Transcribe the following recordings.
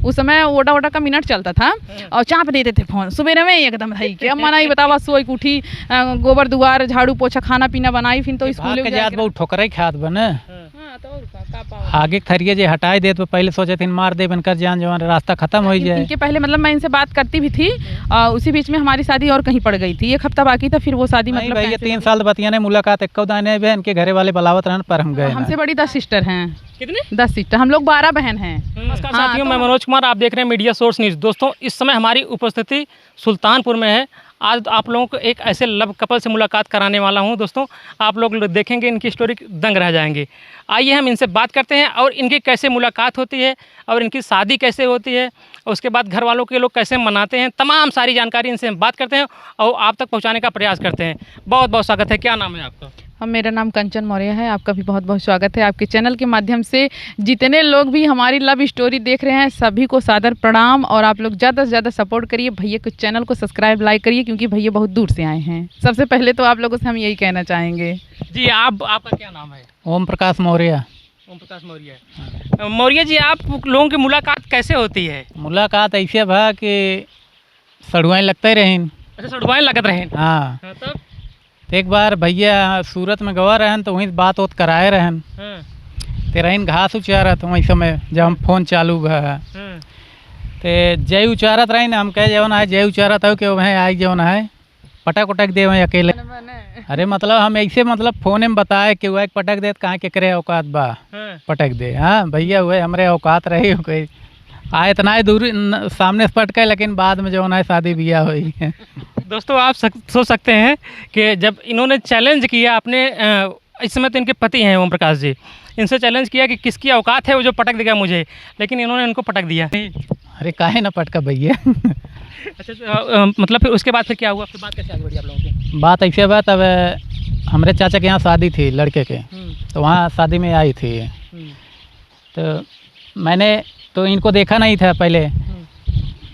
उस समय ओटा ओटा का मिनट चलता था और चाप देते थे फोन सुबह में एकदम भाई के। अब मना ही बतावा सोई उठी गोबर दुआर झाड़ू पोछा खाना पीना बनाई फिर तो स्कूल के जात बहुत ठोकराई खात बने आगे थरिए जे हटाई दे तो पहले सोचे थे मार दे बनकर जान जवान रास्ता खत्म हो जाए। इनके पहले मतलब मैं इनसे बात करती भी थी उसी बीच में हमारी शादी और कहीं पड़ गई थी, 1 हफ्ता बाकी था फिर वो शादी मतलब भैया 3 साल बतियाने मुलाकात एक दाने बहन के घरे वाले बलावत रहन पर हम गए। हमसे बड़ी 10 सिस्टर हैं। कितने? 10 सिस्टर, हम लोग 12 बहन हैं। नमस्कार साथियों, मैं मनोज कुमार, आप देख रहे हैं मीडिया सोर्स न्यूज़। दोस्तों इस समय हमारी उपस्थिति सुल्तानपुर में है। आज आप लोगों को एक ऐसे लव कपल से मुलाकात कराने वाला हूं। दोस्तों आप लोग देखेंगे इनकी स्टोरी दंग रह जाएंगे। आइए हम इनसे बात करते हैं और इनकी कैसे मुलाकात होती है और इनकी शादी कैसे होती है और उसके बाद घर वालों के लोग कैसे मनाते हैं, तमाम सारी जानकारी इनसे हम बात करते हैं और आप तक पहुँचाने का प्रयास करते हैं। बहुत बहुत स्वागत है। क्या नाम है आपका? मेरा नाम कंचन मौर्य है। आपका भी बहुत बहुत स्वागत है। आपके चैनल के माध्यम से जितने लोग भी हमारी लव स्टोरी देख रहे हैं सभी को सादर प्रणाम और आप लोग ज़्यादा से ज़्यादा सपोर्ट करिए। भैया के चैनल को सब्सक्राइब लाइक करिए क्योंकि भैया बहुत दूर से आए हैं। सबसे पहले तो आप लोगों से हम यही कहना चाहेंगे। जी आपका क्या नाम है? ओम प्रकाश मौर्य। ओम प्रकाश मौर्य। मौर्य जी, आप लोगों की मुलाकात कैसे होती है? मुलाकात ऐसे भा कि सड़ुआई लगते रहें। अच्छा, सड़ुआई लगत रहे। हाँ तब एक बार भैया सूरत में गवा रहन तो वहीं बात वोत कराए रहन। ते रहीन घास उचारत वही समय जब हम फोन चालू भा ते जय उचारत रही हम कहे जवन है जय उचारत हो कि वह आई जवन है पटक उटक दे वहीं अकेले। अरे मतलब हम ऐसे मतलब फोन में बताए कि वह पटक दे कहाँ के करे औकात बा पटक दे। हाँ भैया हुए हमारे औकात रही हो कोई आए इतना ही दूर सामने से पटके लेकिन बाद में जो है शादी ब्याह हुई है। दोस्तों आप सोच सकते हैं कि जब इन्होंने चैलेंज किया अपने इस समय तो इनके पति हैं ओम प्रकाश जी, इनसे चैलेंज किया कि किसकी औकात है वो जो पटक देगा मुझे, लेकिन इन्होंने इनको पटक दिया। अरे काहे ना पटका भैया। अच्छा मतलब फिर उसके बाद फिर क्या हुआ? फिर बात कैसे आगे बढ़ी आप लोगों की? बात ऐसे बात अब हमारे चाचा के यहाँ शादी थी लड़के के, तो वहाँ शादी में आई थी तो मैंने तो इनको देखा नहीं था पहले।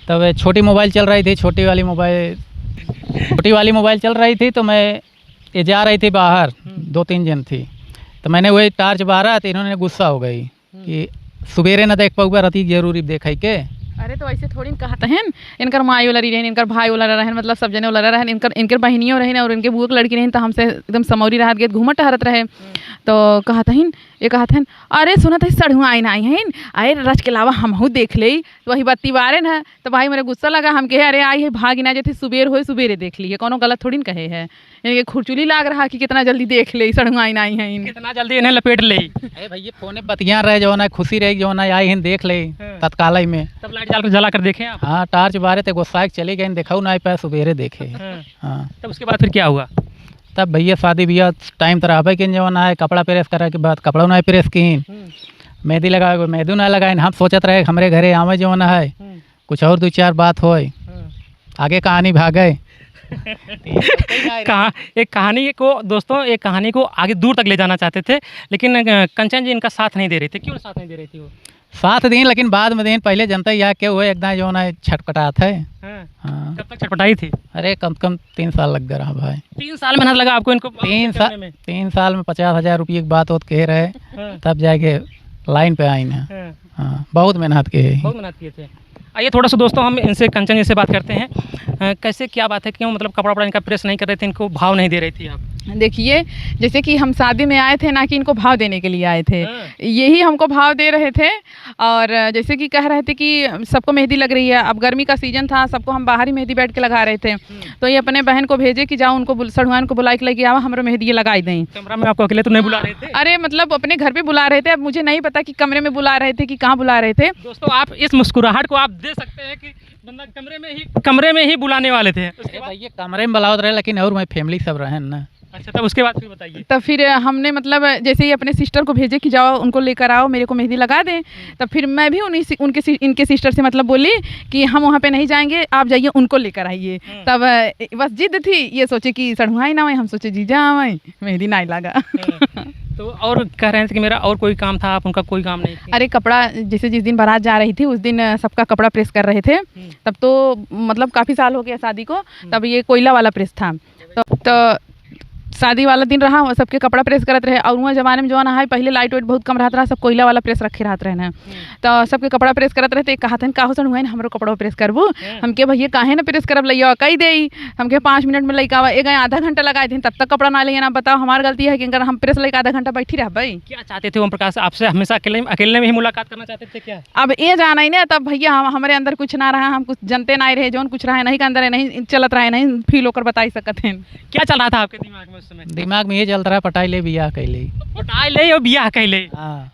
तब छोटी मोबाइल चल रही थी, छोटी वाली मोबाइल चल रही थी तो मैं ये जा रही थी बाहर 2-3 जन थी तो मैंने वही टार्च बारा तो इन्होंने गुस्सा हो गई कि सुबेरे ना देख पाऊँगा राती जरूरी देखा के। अरे तो ऐसे थोड़ी कहते हैं इनकर माई वाला रहन इनकर भाई वाला रहन मतलब सब जने वाला रहन इनकर बहनियों रहन और इनके बुआ की लड़की रहन तो हमसे एकदम समौरी रहत गए घूमत टहरत रहे तो कहतहिन ये कहतहिन अरे सुनत है सड़ुआ आई आई हैं अरे रच के अलावा हमहू देख ले तो वही बत्ती बारे न तो भाई मेरे गुस्सा लगा हम कहे अरे आई है भाग ना जैसे सुबेर हो सुबेरे देख ली है कोनो गलत थोड़ी न कहे है। इनके खुरचुली लाग रहा कि कितना जल्दी देख ले सड़ुआ आई हैं कितना जल्दी इन्हें लपेट ले। अरे भैया फोन बतिया रहे जो ना खुशी रही जो ना आई हैं देख ले तत्काल में। तब लाइट जला कर देखें आप? हाँ टार्च बारे थे गुस्सा चली गई देखा ना पाए सुबेरे देखे। हाँ तब उसके बाद फिर क्या हुआ? तब भैया शादी ब्याह टाइम तरह भाई कि जवन है कपड़ा प्रेस करे के बाद कपड़ा ना प्रेस की मेहंदी लगा मेहंदी ना लगाए हम सोचत रहे हमारे घरे आवे जवन है कुछ और 2-4 बात हो आगे कहानी भागे। एक कहानी को दोस्तों एक कहानी को आगे दूर तक ले जाना चाहते थे लेकिन कंचन जी इनका साथ नहीं दे रही थी। क्यों साथ नहीं दे रही थी? वो साथ दिन लेकिन बाद में दिन पहले जनता या के हुए एकदम जो है छटपटात है। हाँ। कब तक छटपटाई थी? अरे कम से कम 3 साल लग गया रहा भाई। 3 साल मेहनत लगा आपको इनको? 3 साल में 50,000 रुपये की बात होत कह रहे तब जाके लाइन पे आई ना। हाँ बहुत मेहनत किए। बहुत मेहनत किए थे। आइए थोड़ा सा दोस्तों हम इनसे कंचन जी से बात करते हैं। कैसे क्या बात है क्यों मतलब कपड़ा वपड़ा इनका प्रेस नहीं कर रहे थे, इनको भाव नहीं दे रही थी आप? देखिए जैसे कि हम शादी में आए थे ना कि इनको भाव देने के लिए आए थे, यही हमको भाव दे रहे थे और जैसे कि कह रहे थे कि सबको मेहंदी लग रही है। अब गर्मी का सीजन था सबको हम बाहर ही मेहंदी बैठ के लगा रहे थे तो ये अपने बहन को भेजे कि जाओ उनको सड़ुआन को बुला के लेके आओ हमारे मेहंदी लगाई दें। कमरा में आपको अकेले तो नहीं बुला रहे थे? अरे मतलब अपने घर पे बुला रहे थे। अब मुझे नहीं पता कि कमरे में बुला रहे थे कि कहाँ बुला रहे थे। दोस्तों आप इस मुस्कुराहट को आप दे सकते हैं कि बंदा कमरे में ही बुलाने वाले थे। ये कमरे में बुलावत रहे लेकिन और मैं फैमिली सब रहे ना। अच्छा तब उसके बाद फिर बताइए। तब फिर हमने मतलब जैसे ही अपने सिस्टर को भेजे कि जाओ उनको लेकर आओ मेरे को मेहंदी लगा दें। तब फिर मैं भी इनके सिस्टर से मतलब बोली कि हम वहाँ पे नहीं जाएंगे आप जाइए उनको लेकर आइए। तब बस जिद थी ये सोचे कि सड़ुआ ही ना आए हम सोचे जीजा आए मेहंदी नहीं लगा। तो और कह रहे थे कि मेरा और कोई काम था आप उनका कोई काम नहीं? अरे कपड़ा जैसे जिस दिन बारात जा रही थी उस दिन सबका कपड़ा प्रेस कर रहे थे। तब तो मतलब काफ़ी साल हो गया शादी को। तब ये कोयला वाला प्रेस था तो शादी वाला दिन रहा, वहाँ सबके कपड़ा प्रेस करत रहे। और वहाँ जमाने में जो है पहले लाइट वाइट बहुत कम रहता रहा, सब कोयला वाला प्रेस रखे रहते रहे ना, तो सबके कपड़ा प्रेस करत रहे। कहा था का हुसन हुआ है हमारो कपड़ा प्रेस करबू, हमके भैया काहे ना प्रेस करब, लइया कही दे हमके 5 मिनट में लइका एक आधा घंटा लगाए थे, तब तक कपड़ा ना लिया ना। बताओ हमारी गलती है कि अगर हम प्रेस लेकर आधा घंटा बैठी रह भाई। क्या चाहते थे ओम प्रकाश आपसे, हमेशा अकेले में ही मुलाकात करना चाहते थे क्या? अब ये जाना ही ना, तब भैया हमारे अंदर कुछ ना रहा, हम कुछ जनते ना रहे, जो कुछ रहा नहीं के अंदर नहीं चलत रहा, नहीं फील होकर बता सकते हैं। क्या चल रहा था आपके दिमाग में उस समय? दिमाग में ये चल रहा है पटाई ले बियाह कैले। पटाई ले और बियाह कैले। हाँ,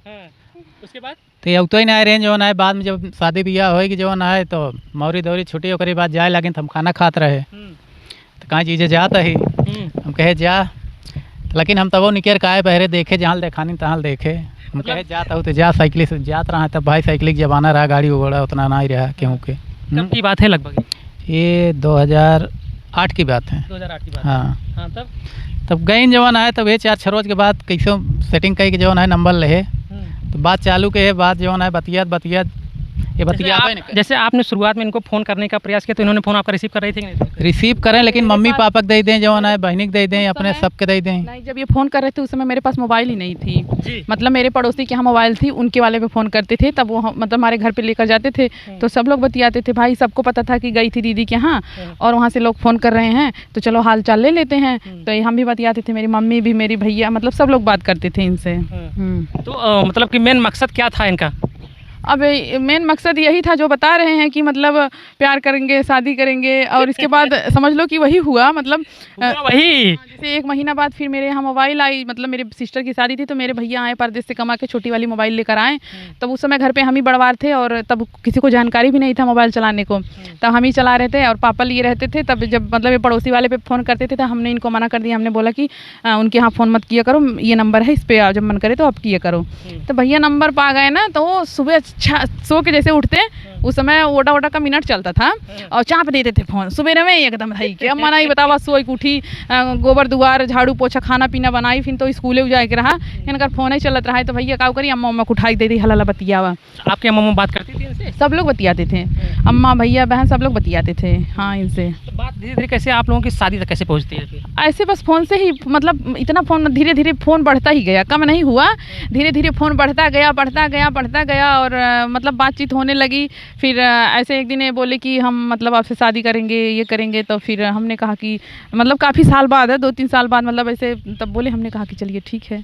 उसके बाद तो अब तो ही ना रहे जो है, बाद में जब शादी ब्याह होगी जो है तो मौरी दौरी छुट्टी होकर बाद जाए लगे, तो हम खाना खात रहे तो कहाँ चीज़ें जाता ही हम कहे जा, लेकिन हम तब निकेर काहे पहरे देखे जहाँ देखानी तहाँ देखे, हम कहे जाता हूँ तो जा, साइकिल से जात रहा है। तब भाई साइकिल की जमाना रहा, गाड़ी घोड़ा उतना ना ही रहा क्यों के। कब की बात है लगभग? ये 2008 की बात है। 2008 की बात। हाँ, हाँ तब गई जवान आए, तब ये 4 रोज के बाद कैसे सेटिंग कई के जवान है नंबर ले, तो बात चालू के है, बात जवान है बतियात ये बतिया जैसे आपने शुरुआत में इनको फ़ोन करने का प्रयास किया तो इन्होंने फ़ोन आपका रिसीव कर रही थी कि नहीं? रिसीव करें, लेकिन मम्मी पापा के दे दें जवान है, बहनी के दे दें, अपने सबके दे दें। नहीं, जब ये फ़ोन कर रहे थे उस समय मेरे पास मोबाइल ही नहीं थी जी। मतलब मेरे पड़ोसी के यहाँ मोबाइल थी, उनके वाले पे फ़ोन करते थे, तब वो मतलब हमारे घर पे लेकर जाते थे, तो सब लोग बतियाते थे। भाई सबको पता था कि गई थी दीदी के यहाँ और वहाँ से लोग फ़ोन कर रहे हैं, तो चलो हाल चाल ले लेते हैं। तो हम भी बतियाते थे, मेरी मम्मी भी, मेरी भैया, मतलब सब लोग बात करते थे इनसे। तो मतलब कि मेन मकसद क्या था इनका? अब मेन मकसद यही था जो बता रहे हैं कि मतलब प्यार करेंगे, शादी करेंगे, और इसके बाद समझ लो कि वही हुआ। मतलब वही जैसे 1 महीना बाद फिर मेरे यहाँ मोबाइल आई, मतलब मेरे सिस्टर की शादी थी तो मेरे भैया आए परदेश से कमा के, छोटी वाली मोबाइल लेकर आए। तब उस समय घर पे हम ही बड़वार थे और तब किसी को जानकारी भी नहीं था मोबाइल चलाने को, तब हम ही चला रहे थे और पापा लिए रहते थे। तब जब मतलब ये पड़ोसी वाले पे फ़ोन करते थे तो हमने इनको मना कर दिया, हमने बोला कि उनके यहाँ फ़ोन मत किया करो, ये नंबर है, इस पर जब मन करे तो आप किया करो। तो भैया नंबर पा गए ना, तो वो सुबह सो के जैसे उठते, उस समय ओटा ओटा का मिनट चलता था और चाँप देते थे फ़ोन सुबह में एकदम भाई के। अब मना ही बतावा, सोई उठी, गोबर दुआर झाड़ू पोछा खाना पीना बनाई, फिर तो स्कूले जाए के रहा, इनका फ़ोन ही चलत रहा है। तो भैया का करी, अम्मा उम्मा को उठाई दे दी, हला बतियावा। आपके अम्मा बात करती थी इनसे? सब लोग बतियाते थे, अम्मा भैया बहन सब लोग बतियाते थे। हाँ, इनसे तो बात धीरे धीरे कैसे आप लोगों की शादी तक कैसे पहुँचती है फिर? ऐसे बस फ़ोन से ही, मतलब इतना फ़ोन धीरे धीरे फ़ोन बढ़ता ही गया, कम नहीं हुआ, धीरे धीरे फ़ोन बढ़ता गया और मतलब बातचीत होने लगी। फिर ऐसे एक दिन ये बोले कि हम मतलब आपसे शादी करेंगे, ये करेंगे। तो फिर हमने कहा कि मतलब काफ़ी साल बाद है, 2-3 साल बाद मतलब ऐसे, तब बोले, हमने कहा कि चलिए ठीक है।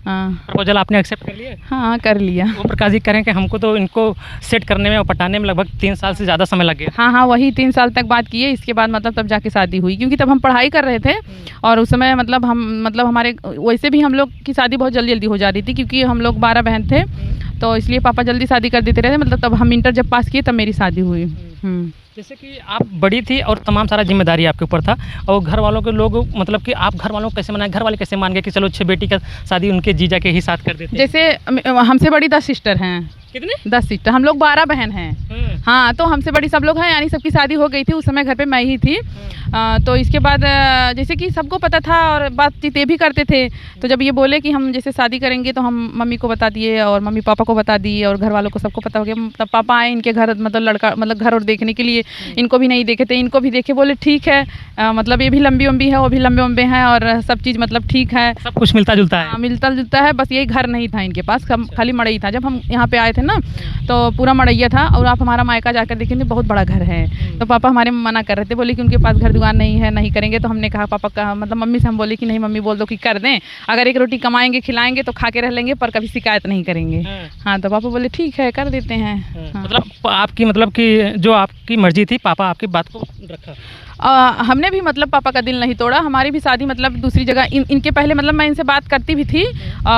हाँ, प्रपोजल आपने एक्सेप्ट कर लिया? हाँ, कर लिया। ओम प्रकाश जी करें कि हमको तो इनको सेट करने में और पटाने में लगभग 3 साल से ज़्यादा समय लग गया। हाँ, वही 3 साल तक बात किए, इसके बाद मतलब तब जाके शादी हुई, क्योंकि तब हम पढ़ाई कर रहे थे और उस समय मतलब हमारे वैसे भी हम लोग की शादी बहुत जल्दी हो जा रही थी, क्योंकि हम लोग 12 बहन थे, तो इसलिए पापा जल्दी शादी कर देते रहे। मतलब तब हम इंटर जब पास किए तब मेरी शादी हुई। जैसे कि आप बड़ी थी और तमाम सारा जिम्मेदारी आपके ऊपर था, और घर वालों के लोग मतलब कि आप घर वालों को कैसे मनाए, घर वाले कैसे मान गए कि चलो अच्छे बेटी का शादी उनके जीजा के ही साथ कर देते? जैसे हमसे बड़ी 10 सिस्टर हैं। कितने? 10 सिस्टर, हम लोग 12 बहन हैं। हाँ, तो हमसे बड़ी सब लोग हैं, यानी सबकी शादी हो गई थी। उस समय घर पे मैं ही थी। तो इसके बाद जैसे कि सबको पता था और बातचीत ये भी करते थे। तो जब ये बोले कि हम जैसे शादी करेंगे तो हम मम्मी को बता दिए और मम्मी पापा को बता दिए और घर वालों को सबको पता हो गया। तब पापा आए इनके घर, मतलब लड़का मतलब घर और देखने के लिए। इनको भी नहीं देखे थे, इनको भी देखे, बोले ठीक है, मतलब ये भी लंबी उम्बी है, वो भी लंबे उम्बे हैं और सब चीज़ मतलब ठीक है, सब कुछ मिलता जुलता है। मिलता जुलता है। बस यही घर नहीं था इनके पास, खाली मड़ई था। जब हम यहाँ पे आए थे ना तो पूरा मड़ैया था, और आप हमारा मायका जाकर देखेंगे बहुत बड़ा घर है। तो पापा हमारे मना कर रहे थे, बोले कि उनके पास घर दुकान नहीं है, नहीं करेंगे। तो हमने कहा पापा का मतलब मम्मी से हम बोले कि नहीं मम्मी बोल दो कि कर दें, अगर एक रोटी कमाएंगे खिलाएंगे तो खा के रह लेंगे, पर कभी शिकायत नहीं करेंगे। हाँ, तो पापा बोले ठीक है कर देते हैं। हाँ। मतलब आपकी मतलब कि जो आपकी मर्जी थी, पापा आपकी बात को रखा। हमने भी मतलब पापा का दिल नहीं तोड़ा। हमारी भी शादी मतलब दूसरी जगह इनके पहले मतलब मैं इनसे बात करती भी थी,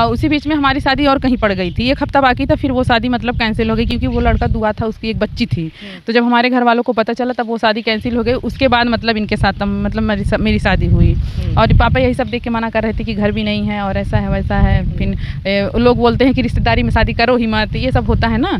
उसी बीच में हमारी शादी और कहीं पड़ गई थी। 1 हफ्ता बाकी था, फिर वो शादी मतलब कैंसिल हो गई, क्योंकि वो लड़का दुआ था, उसकी एक बच्ची थी। तो जब हमारे घर वालों को पता चला तब वो शादी कैंसिल हो गई। उसके बाद मतलब इनके साथ मतलब मेरी शादी हुई, और पापा यही सब देख के मना कर रहे थे कि घर भी नहीं है और ऐसा है वैसा है। फिर लोग बोलते हैं कि रिश्तेदारी में शादी करो ही मत, ये सब होता है ना।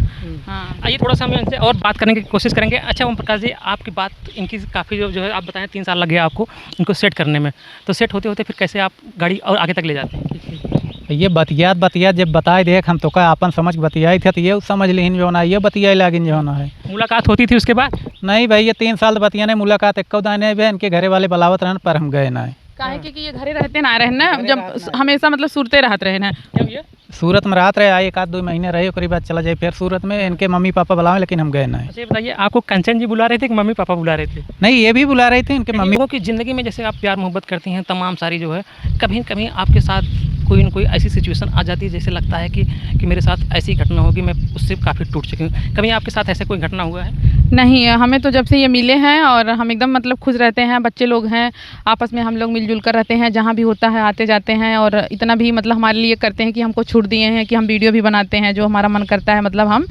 हाँ, आइए थोड़ा सा हम इनसे और बात करने की कोशिश करेंगे। अच्छा ओम प्रकाश जी, आपकी बात इनकी काफ़ी जो है आप बताएं 3 साल लग गया आपको इनको सेट करने में, तो सेट होते होते फिर कैसे आप गाड़ी और आगे तक ले जाते हैं? ये बतियात जब बताए देख हम तो का अपन समझ बतियाई थे, तो ये समझ लीन जो ना, ये बतियाई लागिन जो ना है। मुलाकात होती थी उसके बाद? नहीं भाई, ये 3 साल बतियाने मुलाकात एक दाने भी इनके घरे वाले बुलावत रहन, पर हम गए ना। काहे कि ये घरे रहते ना रहे ना, जब हमेशा मतलब सुरते रहते रहे ना। क्या भैया? सूरत में रात रहे, आए 1-2 महीने रहे, ओकरी बाद चला जाए फिर सूरत में। इनके मम्मी पापा बुलावे लेकिन हम गए नहीं। अच्छा ये बताइए, आपको कंचन जी बुला रहे थे कि मम्मी पापा बुला रहे थे? नहीं, ये भी बुला रहे थे, इनके मम्मी। लोगों की ज़िंदगी में जैसे आप प्यार मोहब्बत करती हैं तमाम सारी जो है, कभी न कभी आपके साथ कोई न कोई ऐसी सिचुएशन आ जाती है जैसे लगता है कि मेरे साथ ऐसी घटना होगी, मैं उससे काफ़ी टूट चुकी हूँ। कभी आपके साथ ऐसा कोई घटना हुआ है? नहीं, हमें तो जब से ये मिले हैं और हम एकदम मतलब खुश रहते हैं, बच्चे लोग हैं, आपस में हम लोग मिलजुल कर रहते हैं, जहाँ भी होता है आते जाते हैं और इतना भी मतलब हमारे लिए करते हैं कि हमको छूट दिए हैं कि हम वीडियो भी बनाते हैं, जो हमारा मन करता है मतलब हम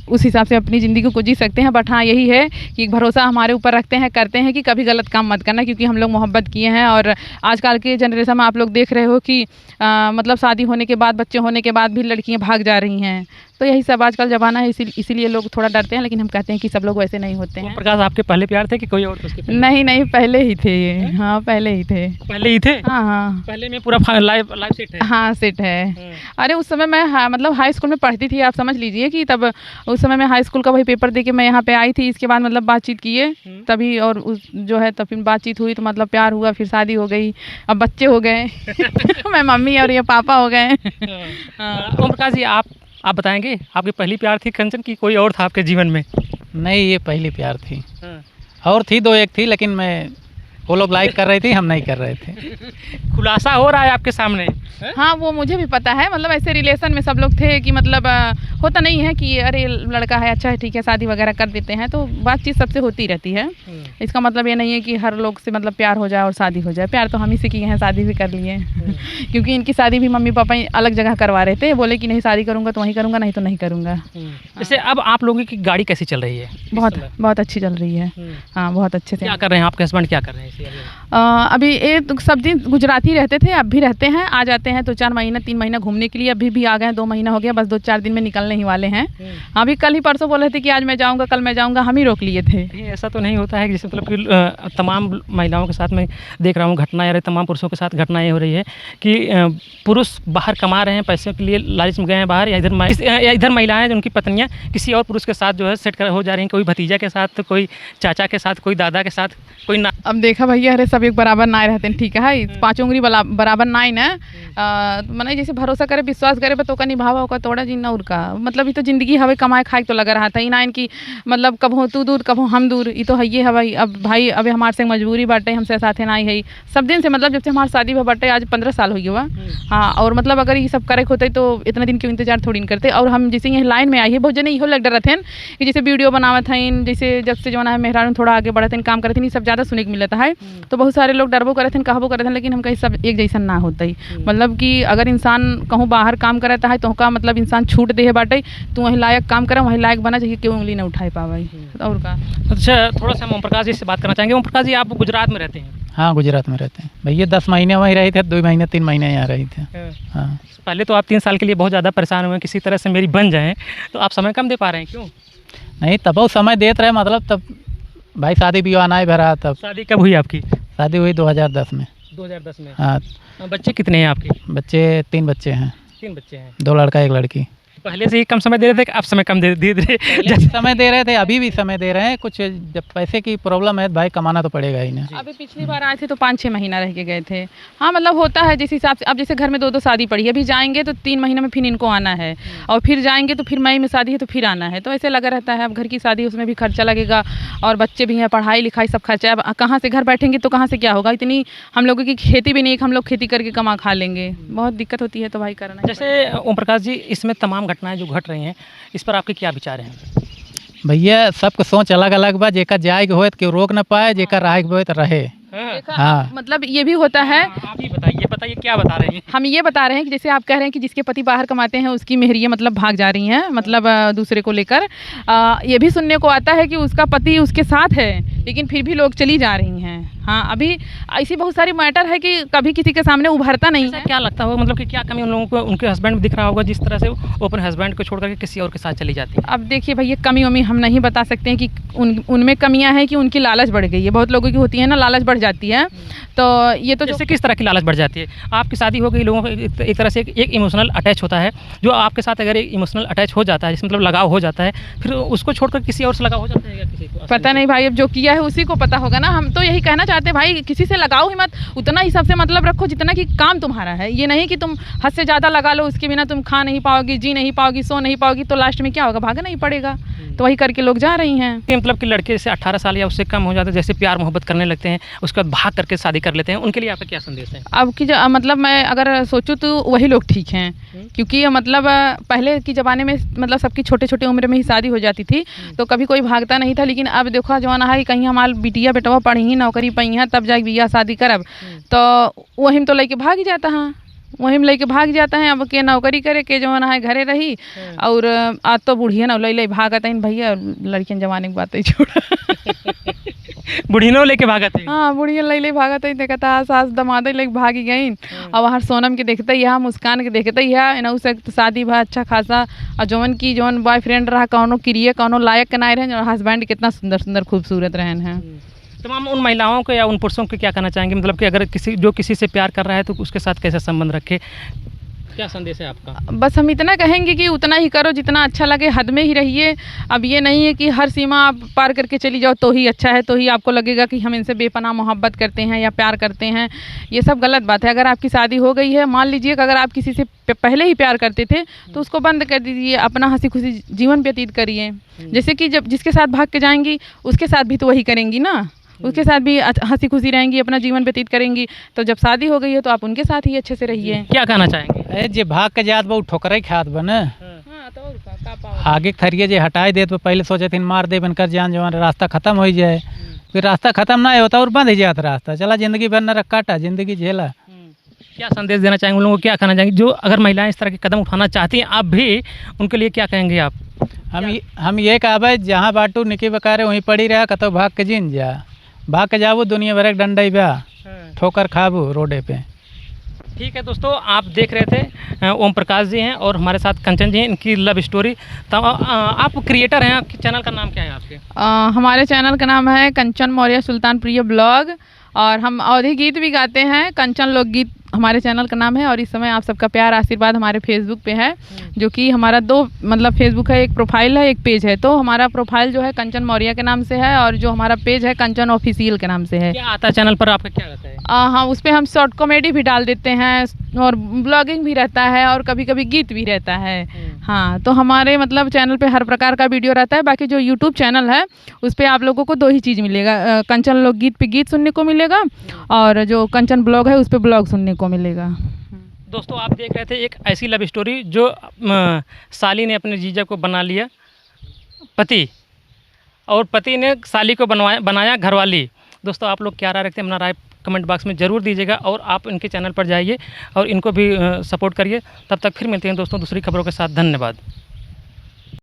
उस हिसाब से अपनी ज़िंदगी को जी सकते हैं। बट हाँ यही है कि भरोसा हमारे ऊपर रखते हैं, करते हैं कि कभी गलत काम मत करना, क्योंकि हम लोग मोहब्बत किए हैं। और आजकल के जनरेशन में आप लोग देख रहे हो कि मतलब शादी होने के बाद, बच्चे होने के बाद भी लड़कियां भाग जा रही हैं, तो यही सब आजकल ज़माना है, इसीलिए लोग थोड़ा डरते हैं। लेकिन हम कहते हैं कि सब लोग वैसे नहीं होते ओम हैं। प्रकाश आपके पहले प्यार थे कि कोई और? उसके पहले? नहीं, पहले ही थे ये। हाँ पहले ही थे। पहले ही थे? हाँ। पहले में पूरा लाइव सेट है? हाँ सेट है। अरे उस समय मैं मतलब हाई स्कूल में पढ़ती थी, आप समझ लीजिए कि तब उस समय मैं हाई स्कूल का वही पेपर दे के मैं यहाँ पे आई थी। इसके बाद मतलब बातचीत किए तभी, और उस जो है तब फिर बातचीत हुई तो मतलब प्यार हुआ, फिर शादी हो गई, अब बच्चे हो गए। मैं मम्मी और ये पापा हो गए। ओम प्रकाश जी आप बताएंगे, आपकी पहली प्यार थी कंचन की कोई और था आपके जीवन में? नहीं, ये पहली प्यार थी। और थी 2-1 थी, लेकिन मैं वो लोग लाइक कर रही थी, हम नहीं कर रहे थे। खुलासा हो रहा है आपके सामने? हाँ वो मुझे भी पता है, मतलब ऐसे रिलेशन में सब लोग थे कि मतलब होता नहीं है कि अरे लड़का है अच्छा है ठीक है शादी वगैरह कर देते हैं, तो बातचीत सबसे होती रहती है। इसका मतलब ये नहीं है कि हर लोग से मतलब प्यार हो जाए और शादी हो जाए। प्यार तो हम ही से किए हैं, शादी भी कर लिए। क्योंकि इनकी शादी भी मम्मी पापा अलग जगह करवा रहे थे, बोले कि नहीं शादी करूँगा तो वहीं करूँगा, नहीं तो नहीं करूँगा। जैसे अब आप लोगों की गाड़ी कैसी चल रही है? बहुत अच्छी चल रही है। हाँ बहुत अच्छे से। क्या कर रहे हैं आपके हस्बैंड, क्या कर रहे हैं इसे? अभी ये तो सब दिन गुजराती रहते थे, अब भी रहते हैं, आ जाते हैं 2-4 महीना 3 महीना घूमने के लिए। अभी भी आ गए हैं, 2 महीना हो गया, बस 2-4 दिन में निकलने ही वाले हैं। अभी कल ही परसों बोल रहे थे कि आज मैं जाऊंगा, कल मैं जाऊंगा, हम ही रोक लिए थे। ऐसा तो नहीं होता है कि जैसे मतलब कि तमाम महिलाओं के साथ मैं देख रहा हूँ घटना, या तमाम पुरुषों के साथ घटना ये हो रही है कि पुरुष बाहर कमा रहे हैं, पैसे के लिए लालच में गए हैं बाहर, या इधर महिलाएं उनकी पत्नियाँ किसी और पुरुष के साथ जो है सेट हो जा रही हैं, कोई भतीजा के साथ, कोई चाचा के साथ, कोई दादा के साथ, कोई ना। अब देखा भैया, अरे सब एक बराबर ना रहते हैं, ठीक है, 5 उंगली बराबर ना मैंने जैसे भरोसा करे विश्वास करे तो का निभावा होगा तोड़ा जीना उनका मतलब। ये तो जिंदगी हवे कमाए खाए तो लगा रहा था ही ना इनकी, मतलब कबो तू दूर कबो हम दूर, ये तो है ये हवाई। अब भाई अभी हमारे से मजबूरी बाटे, हमसे साथे ना है सब दिन से, मतलब जब से हमारी शादी हुआ बाटे आज 15 साल हो गया। हाँ और मतलब अगर ये सब करे होते तो इतना दिन क्यों इंतजार थोड़ी न करते। और हम जैसे यहाँ लाइन में आई है, बहुत जने इहो लग डर थे कि जैसे वीडियो बनावत हैं, जैसे जब से जो है मेहरान थोड़ा आगे बढ़े थे काम करते हैं, सब ज़्यादा सुने को मिलता है, तो बहुत सारे लोग डरबो करे थे कहबो करे थे, लेकिन हम कहीं सब एक जैसा ना होता ही। मतलब कि अगर इंसान कहूँ बाहर काम करता है तो का मतलब इंसान छूट दे है बाटे, तू वहीं लायक काम करे, वहीं लायक बना चाहिए, क्यों उंगली ना उठाए पावा और का। अच्छा थोड़ा सा हम ओम प्रकाश जी से बात करना चाहेंगे। ओम प्रकाश जी आप गुजरात में रहते हैं? हाँ गुजरात में रहते हैं भैया, 10 महीने वहीं रहे थे, 2 महीने 3 महीने यहाँ रहे थे। हाँ पहले तो आप 3 साल के लिए बहुत ज़्यादा परेशान हुए, किसी तरह से मेरी बन जाएँ, तो आप समय कम दे पा रहे हैं क्यों? नहीं तब बहुत समय देते रहे, मतलब तब भाई शादी भी आना ही भरा। तब शादी कब हुई आपकी? शादी हुई 2010 में। 2010 में? हाँ। बच्चे कितने हैं आपके? बच्चे 3 बच्चे हैं। 3 बच्चे हैं? 2 लड़का 1 लड़की। पहले से ही कम समय दे रहे थे, अब समय कम दे रहे? जब समय दे रहे थे अभी भी समय दे रहे हैं, कुछ जब पैसे की प्रॉब्लम है भाई कमाना तो पड़ेगा ही ना। अभी पिछली बार आए थे तो 5-6 महीना रह के गए थे। हाँ मतलब होता है जिस हिसाब से, अब जैसे घर में 2-2 शादी पड़ी है, अभी जाएंगे तो 3 महीने में फिर इनको आना है, और फिर जाएंगे तो फिर मई में शादी है तो फिर आना है, तो ऐसे लगा रहता है। अब घर की शादी उसमें भी खर्चा लगेगा, और बच्चे भी हैं, पढ़ाई लिखाई सब खर्चा है। अब कहाँ से घर बैठेंगे तो कहाँ से क्या होगा, इतनी हम लोगों की खेती भी नहीं, हम लोग खेती करके कमा खा लेंगे, बहुत दिक्कत होती है, तो भाई करना। जैसे ओम प्रकाश जी इसमें तमाम घटनाएं जो घट रही हैं, इस पर आपके क्या विचार हैं? भैया सबके सोच अलग अलग बा, जेकर जाए के होए तो रोक न पाए, जेकर रहे के होए तो रहे। हाँ मतलब ये भी होता है। आप ही बताइए क्या बता रहे हैं? हम ये बता रहे हैं कि जैसे आप कह रहे हैं कि जिसके पति बाहर कमाते हैं उसकी मेहरियाँ मतलब भाग जा रही हैं, मतलब दूसरे को लेकर। ये भी सुनने को आता है कि उसका पति उसके साथ है लेकिन फिर भी लोग चली जा रही हैं। हाँ अभी ऐसी बहुत सारी मैटर है कि कभी किसी के सामने उभरता नहीं है। क्या लगता होगा मतलब कि क्या कमी उन लोगों को उनके हस्बैंड दिख रहा होगा, जिस तरह से वो अपने हस्बैंड को छोड़ करके किसी और के साथ चली जाती है? अब देखिए भैया, कमी वमी हम नहीं बता सकते हैं कि उनमें कमियां हैं कि उनकी लालच बढ़ गई है। बहुत लोगों की होती है ना, लालच बढ़ जाती है। तो ये तो जैसे किस तरह की लालच बढ़ जाती है? आपकी शादी हो गई, लोगों को एक तरह से एक इमोशनल अटैच होता है, जो आपके साथ अगर एक इमोशनल अटैच हो जाता है, जिसमें मतलब लगाव हो जाता है, फिर उसको छोड़कर किसी और से लगाव हो जाता है क्या किसी को? पता नहीं भाई, अब जो किया है उसी को पता होगा ना। हम तो यही कहना चाहते हैं भाई, किसी से लगाओ ही मत, उतना ही सबसे मतलब रखो जितना कि काम तुम्हारा है। ये नहीं कि तुम हद से ज़्यादा लगा लो, उसके बिना तुम खा नहीं पाओगी, जी नहीं पाओगी, सो नहीं पाओगी, तो लास्ट में क्या होगा, भागना ही पड़ेगा। तो वही करके लोग जा रही हैं। कि मतलब कि लड़के से 18 साल या उससे कम हो जाते हैं, जैसे प्यार मोहब्बत करने लगते हैं, उसके बाद भाग करके शादी कर लेते हैं, उनके लिए आपका क्या संदेश है? अब की मतलब मैं अगर सोचूं तो वही लोग ठीक हैं, क्योंकि मतलब पहले के ज़माने में मतलब सबकी छोटे छोटे उम्र में ही शादी हो जाती थी, तो कभी कोई भागता नहीं था। लेकिन अब देखो जमाना है, कहीं हमारे बिटिया बेटवा पढ़ी ही नौकरी पाई हैं तब जाके बिया शादी करब, तो वही में तो लेके भाग ही जाता है, वही में लेके भाग जाता है। अब के नौकरी करे के जमाना है घरे रही, और आज तो बुढ़िया ना ले भागत हैं भैया, लड़कियन जमाने की बात ही छोड़ा। बुढ़िनों लेके भागा थे। हाँ, बुढ़िया ले भागत ही देखता, सास दमादे लेके भागी गई। और वहाँ सोनम के देखते ही, मुस्कान के देखते ही इनहू से शादी भा अच्छा खासा, और जौन बॉयफ्रेंड रहा कौनो क्रिए कौनो लायक के नाय रहे, और हस्बैंड कितना सुंदर सुंदर खूबसूरत रहन हैं। तमाम उन महिलाओं को या उन पुरुषों को क्या कहना चाहेंगे, मतलब कि अगर किसी से प्यार कर रहा है तो उसके साथ कैसा संबंध रखे, क्या संदेश है आपका? बस हम इतना कहेंगे कि उतना ही करो जितना अच्छा लगे, हद में ही रहिए। अब ये नहीं है कि हर सीमा आप पार करके चली जाओ तो ही अच्छा है, तो ही आपको लगेगा कि हम इनसे बेपनाह मोहब्बत करते हैं या प्यार करते हैं। ये सब गलत बात है। अगर आपकी शादी हो गई है, मान लीजिए कि अगर आप किसी से पहले ही प्यार करते थे तो उसको बंद कर दीजिए, अपना हंसी खुशी जीवन व्यतीत करिए। जैसे कि जब जिसके साथ भाग के जाएंगी उसके साथ भी तो वही करेंगी ना, उसके साथ भी हंसी खुशी रहेंगी, अपना जीवन व्यतीत करेंगी। तो जब शादी हो गई है तो आप उनके साथ ही अच्छे से रहिए। क्या कहना चाहेंगे? ए जे भाग के जात बहुत ठोकरे खात बने, आगे खरिए जे हटाए दे तो पहले सोचे थे मार दे बनकर जान जवान रास्ता खत्म हो जाए, फिर रास्ता खत्म ना होता और बंद ही जाता रास्ता, चला जिंदगी भर न काटा, जिंदगी झेला। क्या संदेश देना चाहेंगे उन लोगों को, क्या कहना चाहेंगे जो अगर महिलाएं इस तरह के कदम उठाना चाहती हैं आप भी, उनके लिए क्या कहेंगे आप? हम ये कहबे जहाँ बाटू निकी बकारे वहीं पड़ी रहा, कतो भाग के जिन जा, भाग के जाबू दुनिया भर एक डंडा बा, ठोकर खाबू रोडे पे। ठीक है दोस्तों, आप देख रहे थे ओम प्रकाश जी हैं और हमारे साथ कंचन जी हैं, इनकी लव स्टोरी। तो आप क्रिएटर हैं, चैनल का नाम क्या है आपके? हमारे चैनल का नाम है कंचन मौर्य सुल्तानप्रिय ब्लॉग, और हम अवधी गीत भी गाते हैं। कंचन लोकगीत हमारे चैनल का नाम है। और इस समय आप सबका प्यार आशीर्वाद हमारे फेसबुक पे है, जो कि हमारा दो मतलब फेसबुक है, एक प्रोफाइल है एक पेज है। तो हमारा प्रोफाइल जो है कंचन मौर्य के नाम से है, और जो हमारा पेज है कंचन ऑफिशियल के नाम से है। क्या आता है चैनल पर आपका, क्या रहता है? हाँ, उस पर हम शॉर्ट कॉमेडी भी डाल देते हैं, और ब्लॉगिंग भी रहता है, और कभी कभी गीत भी रहता है। हाँ, तो हमारे मतलब चैनल पे हर प्रकार का वीडियो रहता है। बाकी जो यूट्यूब चैनल है उस पर आप लोगों को दो ही चीज़ मिलेगा, कंचन लोकगीत पे गीत सुनने को मिलेगा, और जो कंचन ब्लॉग है उस पर ब्लॉग सुनने को मिलेगा। दोस्तों आप देख रहे थे एक ऐसी लव स्टोरी जो साली ने अपने जीजा को बना लिया पति, और पति ने साली को बनाया घरवाली। दोस्तों आप लोग क्या राय रखते हैं, अपना राय कमेंट बॉक्स में ज़रूर दीजिएगा, और आप इनके चैनल पर जाइए और इनको भी सपोर्ट करिए। तब तक फिर मिलते हैं दोस्तों दूसरी खबरों के साथ। धन्यवाद।